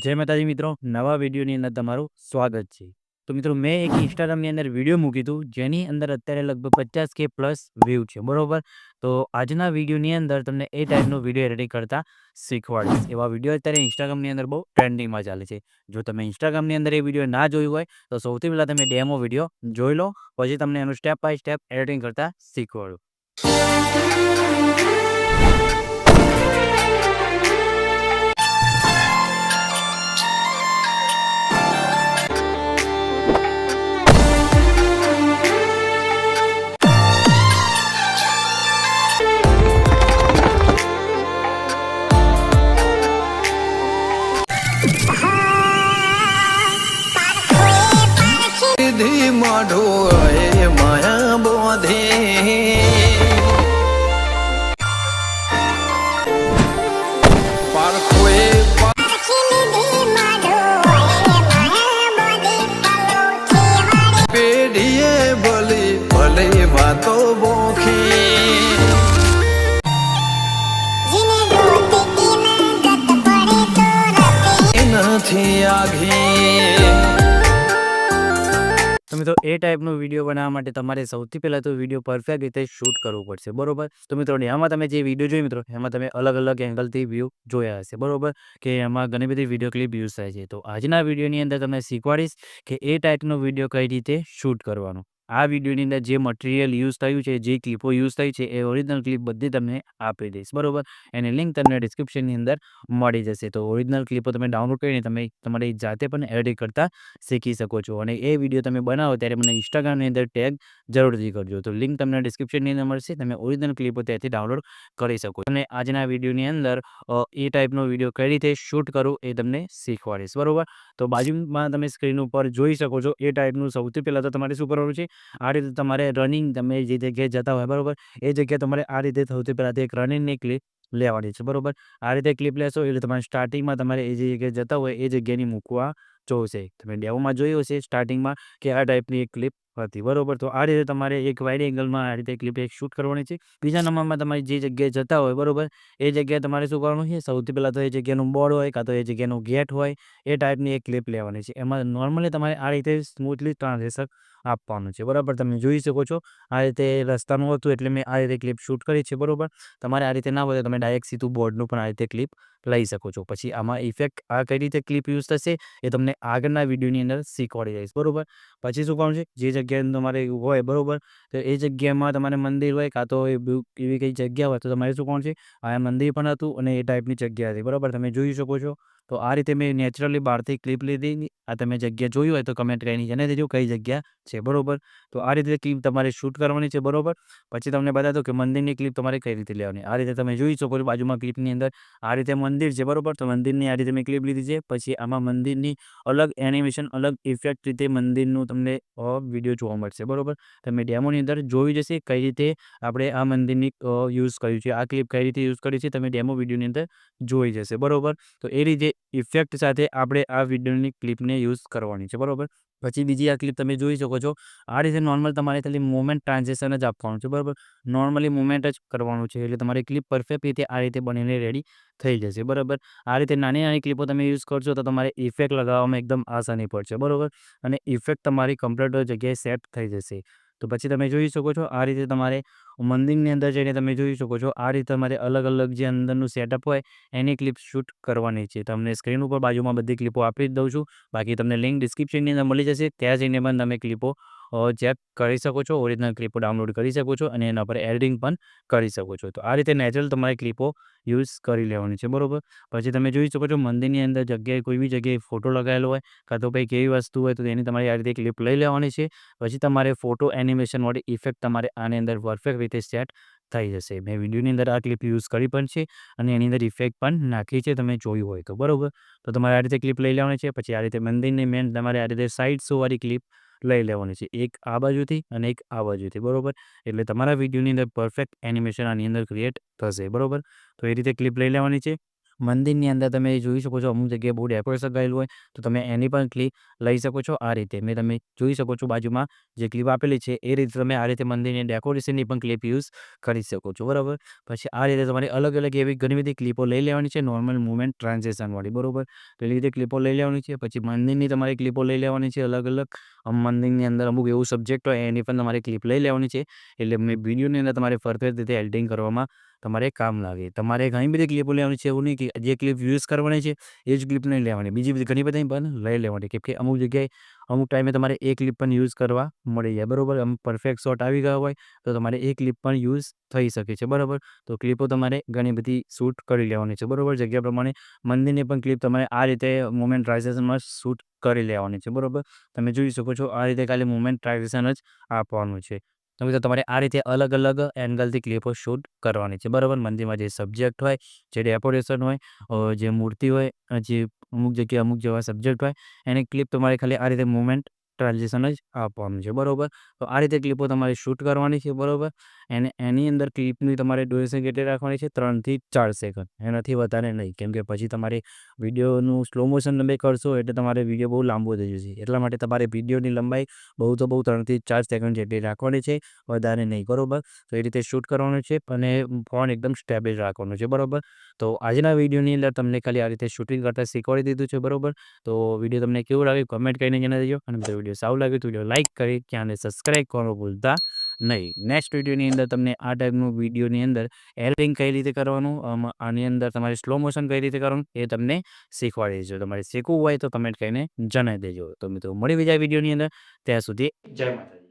જય માતાજી મિત્રો, નવા વિડીયોની અંદર તમારું સ્વાગત છે। તો મિત્રો મેં એક ઇન્સ્ટાગ્રામની અંદર વિડીયો મૂક્યું હતું જેની અંદર અત્યારે લગભગ 50K પ્લસ વ્યૂ છે, બરોબર। તો આજના વિડીયોની અંદર તમને એ ટાઈપનો વિડીયો એડિટિંગ કરતા શીખવાડીશ। એવા વિડીયો અત્યારે ઇન્સ્ટાગ્રામની અંદર બહુ ટ્રેન્ડિંગમાં ચાલે છે। જો તમે ઇન્સ્ટાગ્રામની અંદર એ વિડીયો ના જોયું હોય તો સૌથી પહેલાં તમે ડેમો વિડીયો જોઈ લો, પછી તમને એનું સ્ટેપ બાય સ્ટેપ એડિટિંગ કરતા શીખવાડું। माया बोधे पेढ़िए भले भले बातो बोखे નથી આઘી। તો મિત્રો એ ટાઈપનો વિડીયો બનાવવા માટે તમારે સૌથી પહેલાં તો વિડીયો પરફેક્ટ રીતે શૂટ કરવું પડશે, બરોબર। તો મિત્રો એમાં તમે જે વિડીયો જોઈ મિત્રો એમાં તમે અલગ અલગ એંગલથી વ્યૂ જોયા હશે, બરોબર, કે એમાં ઘણી બધી વિડીયો ક્લિપ યુઝ થાય છે। તો આજના વિડીયોની અંદર તમને શીખવાડીશ કે એ ટાઈપનો વિડીયો કઈ રીતે શૂટ કરવાનો। આ વિડીયોની અંદર જે મટીરિયલ યુઝ થયું છે, જે ક્લિપો યુઝ થઈ છે, એ ઓરિજિનલ ક્લિપ બધી તમને આપી દઈશ, બરોબર। એની લિંક તમને ડિસ્ક્રિપ્શનની અંદર મળી જશે। તો ઓરિજિનલ ક્લિપો તમે ડાઉનલોડ કરીને તમે તમારી જાતે પણ એડિટ કરતા શીખી શકો છો। અને એ વિડીયો તમે બનાવો ત્યારે મને ઇન્સ્ટાગ્રામની અંદર ટેગ જરૂરથી કરજો। તો લિંક તમને ડિસ્ક્રિપ્શનની અંદર મળશે, તમે ઓરિજિનલ ક્લિપો ત્યાંથી ડાઉનલોડ કરી શકો છો। અને આજના વિડીયોની અંદર એ ટાઈપનો વિડીયો કઈ રીતે શૂટ કરવું એ તમને શીખવાડીશ, બરોબર। તો બાજુમાં તમે સ્ક્રીન ઉપર જોઈ શકો છો એ ટાઈપનું સૌથી પહેલાં તો તમારે શું કરવાનું છે, આ રીતે તમારે રનિંગ તમે જે જગ્યાએ જતા હોય, બરોબર, એ જગ્યાએ તમારે આ રીતે સૌથી પહેલાં એક રનિંગની ક્લિપ લેવાની છે, બરોબર। આ રીતે ક્લિપ લેશો એટલે તમારે સ્ટાર્ટિંગમાં તમારે એ જે જગ્યાએ જતા હોય એ જગ્યાની મૂકવા જોશે। તમે ડેમોમાં જોયું હશે સ્ટાર્ટિંગમાં કે આ ટાઈપની એક ક્લિપ હતી, બરોબર। તો આ રીતે તમારે એક વાઇડ એંગલમાં આ રીતે ક્લિપ એક શૂટ કરવાની છે। બીજા નંબરમાં તમારે જે જગ્યાએ જતા હોય, બરોબર, એ જગ્યાએ તમારે શું કરવાનું છે, સૌથી પહેલાં તો એ જગ્યાનું બોર્ડ હોય કાં તો એ જગ્યાનું ગેટ હોય એ ટાઈપની એક ક્લિપ લેવાની છે। એમાં નોર્મલી તમારે આ રીતે સ્મૂથલી ટ્રાન્ઝેક્શન આપવાનું છે, બરાબર। તમે જોઈ શકો છો આ રીતે રસ્તાનું હતું એટલે મેં આ રીતે ક્લિપ શૂટ કરી છે, બરોબર। તમારે આ રીતે ના હોય તો તમે ડાયરેક્ટ સીધું બોર્ડનું પણ આ રીતે ક્લિપ લઈ શકો છો। પછી આમાં ઇફેક્ટ આ કઈ રીતે ક્લિપ યુઝ થશે એ તમને આગળના વિડીયોની અંદર શીખવાડી દઈશ, બરોબર। પછી શું કરવાનું છે, જે જગ્યાએ તમારે હોય, બરોબર, તો એ જગ્યામાં તમારે મંદિર હોય કાં તો એવી કઈ જગ્યા હોય તો તમારે શું કરવાનું છે, આ મંદિર પણ હતું અને એ ટાઈપની જગ્યા હતી, બરાબર, તમે જોઈ શકો છો। તો આ રીતે મેં નેચરલી બહારથી ક્લિપ લીધી। આ તમે જગ્યા જોઈ હોય તો કમેન્ટ કરીને જણાવી દેજો કઈ જગ્યા છે, બરોબર। તો આ રીતે ક્લિપ તમારે શૂટ કરવાની છે, બરોબર। પછી તમને બતાવી દઉં કે મંદિરની ક્લિપ તમારે કઈ રીતે લેવાની। આ રીતે તમે જોઈ શકો છો બાજુમાં ક્લિપની અંદર આ રીતે મંદિર છે, બરોબર। તો મંદિરની આ રીતે મેં ક્લિપ લીધી છે। પછી આમાં મંદિરની અલગ એનિમેશન, અલગ ઇફેક્ટ રીતે મંદિરનું તમને વિડીયો જોવા મળશે, બરોબર। તમે ડેમોની અંદર જોઈ જશે કઈ રીતે આપણે આ મંદિરની યુઝ કર્યું છે, આ ક્લિપ કઈ રીતે યુઝ કરી છે, તમે ડેમો વિડીયોની અંદર જોઈ જશે, બરોબર। તો એ રીતે ઇફેક્ટ સાથે આપણે આ વિડીયોની ક્લિપને યુઝ કરવાની છે, બરોબર। પછી બીજી આ ક્લિપ તમે જોઈ શકો છો આ રીતે નોર્મલ તમારે ખાલી મોમેન્ટ ટ્રાન્ઝેક્શન જ આપવાનું છે, બરાબર, નોર્મલી મોમેન્ટ જ કરવાનું છે એટલે તમારી ક્લિપ પરફેક્ટ રીતે આ રીતે બનીને રેડી થઈ જશે, બરાબર। આ રીતે નાની નાની ક્લિપો તમે યુઝ કરશો તો તમારે ઇફેક્ટ લગાવવામાં એકદમ આસાની પડશે, બરાબર, અને ઇફેક્ટ તમારી કમ્પ્લીટ જગ્યાએ સેટ થઈ જશે। તો પછી તમે જોઈ શકો છો આ રીતે તમારે મંદિરની અંદર જઈને તમે જોઈ શકો છો આ રીતે તમારે અલગ અલગ જે અંદરનું સેટઅપ હોય એની ક્લિપ શૂટ કરવાની છે। તમને સ્ક્રીન ઉપર બાજુમાં બધી ક્લિપો આપી જ દઉં છું, બાકી તમને લિંક ડિસ્ક્રિપ્શનની અંદર મળી જશે, ત્યાં જઈને પણ તમે ક્લિપો ચેક કરી શકો છો, ઓરિજિનલ ક્લિપો ડાઉનલોડ કરી શકો છો અને એના પર એડિટિંગ પણ કરી શકો છો। તો આ રીતે નેચરલ તમારી ક્લિપો યુઝ કરી લેવાની છે, બરોબર। પછી તમે જોઈ શકો છો મંદિરની અંદર જગ્યાએ કોઈ બી જગ્યાએ ફોટો લગાવેલો હોય કાં તો કંઈક એવી વસ્તુ હોય તો એની તમારી આ રીતે ક્લિપ લઈ લેવાની છે। પછી તમારે ફોટો એનિમેશનવાળી ઇફેક્ટ તમારે આની અંદર પરફેક્ટ રીતે સેટ થઈ જશે। મેં વિડીયોની અંદર આ ક્લિપ યુઝ કરી પણ છે અને એની અંદર ઇફેક્ટ પણ નાખી છે, તમે જોયું હોય તો, બરોબર। તો તમારે આ રીતે ક્લિપ લઈ લેવાની છે। પછી આ રીતે મંદિરની મેન તમારે આ રીતે સાઇડ શોવાળી ક્લિપ લઈ લેવાની છે, એક આ બાજુથી અને એક આ બાજુથી, બરોબર। એટલે તમારા વિડીયોની અંદર પરફેક્ટ એનિમેશન આની અંદર ક્રિએટ થશે, બરોબર। તો એ રીતે ક્લિપ લઈ લેવાની છે। મંદિરની અંદર તમે જોઈ શકો છો અમુક જગ્યાએ બહુ ડેકોરેશન કરેલું હોય તો તમે એની પણ ક્લિપ લઈ શકો છો આ રીતે. તમે જોઈ શકો છો બાજુમાં જે ક્લિપ આપેલી છે એ રીતે તમે આ રીતે મંદિરની ડેકોરેશનની પણ ક્લિપ યુઝ કરી શકો છો, બરાબર. પછી આ રીતે તમારે અલગ અલગ એવી ઘણી બધી ક્લિપો લઈ લેવાની છે નોર્મલ મૂવમેન્ટ ટ્રાન્ઝેક્શનવાળી, બરાબર. તો એવી રીતે ક્લિપો લઈ લેવાની છે. પછી મંદિરની તમારે ક્લિપો લઈ લેવાની છે અલગ અલગ. મંદિરની અંદર અમુક એવું સબ્જેક્ટ હોય એની પણ તમારે ક્લિપ લઈ લેવાની છે. એટલે મેં વિડીયોની અંદર તમારે પરફેક્ટ રીતે એડિટિંગ કરવામાં તમારે કામ લાગે. તમારે ઘણી બધી ક્લિપો લેવાની છે, એવું નહીં કે જે ક્લિપ યુઝ કરવાની છે એ જ ક્લિપ નહીં લેવાની, બીજી બધી ઘણી બધી પણ લઈ લેવાની. કેમ કે અમુક જગ્યાએ અમુક ટાઈમે તમારે એ ક્લિપ પણ યુઝ કરવા મળી જાય, બરાબર. અમુક પરફેક્ટ શોટ આવી ગયા હોય તો તમારે એ ક્લિપ પણ યુઝ થઈ શકે છે, બરાબર. તો ક્લિપો તમારે ઘણી બધી શૂટ કરી લેવાની છે, બરાબર. જગ્યા પ્રમાણે મંદિરની પણ ક્લિપ તમારે આ રીતે મુવમેન્ટ ટ્રાન્ઝેક્શનમાં શૂટ કરી લેવાની છે, બરાબર. તમે જોઈ શકો છો આ રીતે ખાલી મુવમેન્ટ ટ્રાન્ઝેક્શન જ આપવાનું છે. તો તમારે આ રીતે અલગ અલગ એંગલથી ક્લિપો શૂટ કરવાની છે, બરાબર. મંદિરમાં જે સબ્જેક્ટ હોય, જે ડેકોરેશન હોય, જે મૂર્તિ હોય, જે અમુક જગ્યાએ અમુક જેવા સબ્જેક્ટ હોય એની ક્લિપ તમારે ખાલી આ રીતે મુવમેન્ટ ટ્રાન્ઝેક્શન જ આપવાનું છે, બરાબર. તો આ રીતે ક્લિપો તમારે શૂટ કરવાની છે, બરાબર. એની અંદર ક્લિપની તમારે ડ્યુરેશન કેટલી રાખવાની છે? 3 થી 4 સેકન્ડ, એનાથી વધારે નહીં. કેમ કે પછી તમારે વિડીયોનું સ્લો મોશન તમે કરશો એટલે તમારે વિડીયો બહુ લાંબો થઈ જશે. એટલા માટે તમારે વિડીયોની લંબાઈ બહુ તો બહુ 3 થી 4 સેકન્ડ જેટલી રાખવાની છે, વધારે નહીં, બરાબર. તો એ રીતે શૂટ કરવાનું છે અને ફોન એકદમ સ્ટેબલ રાખવાનું છે, બરાબર. તો આજના વિડીયોની અંદર તમને ખાલી આ રીતે શૂટિંગ કરતાં શીખવાડી દીધું છે, બરાબર. તો વિડીયો તમને કેવું લાગ્યું કમેન્ટ કરીને જણાવી દેજો. અને જો વિડીયો સારું લાગ્યું તો વિડીયો લાઇક કરી ચેનલને સબસ્ક્રાઈબ કરવાનું ભૂલતા નહીં. નેક્સ્ટ વિડીયોની અંદર તમને આ ટાઈપનું વિડીયોની અંદર એડિટિંગ કઈ રીતે કરવાનું, આની અંદર તમારે સ્લો મોશન કઈ રીતે કરવાનું એ તમને શીખવાડી દેજો. તમારે શીખવું હોય તો કમેન્ટ કરીને જણાવી દેજો. તો મિત્રો મળી બીજા વિડીયોની અંદર, ત્યાં સુધી જય માતાજી.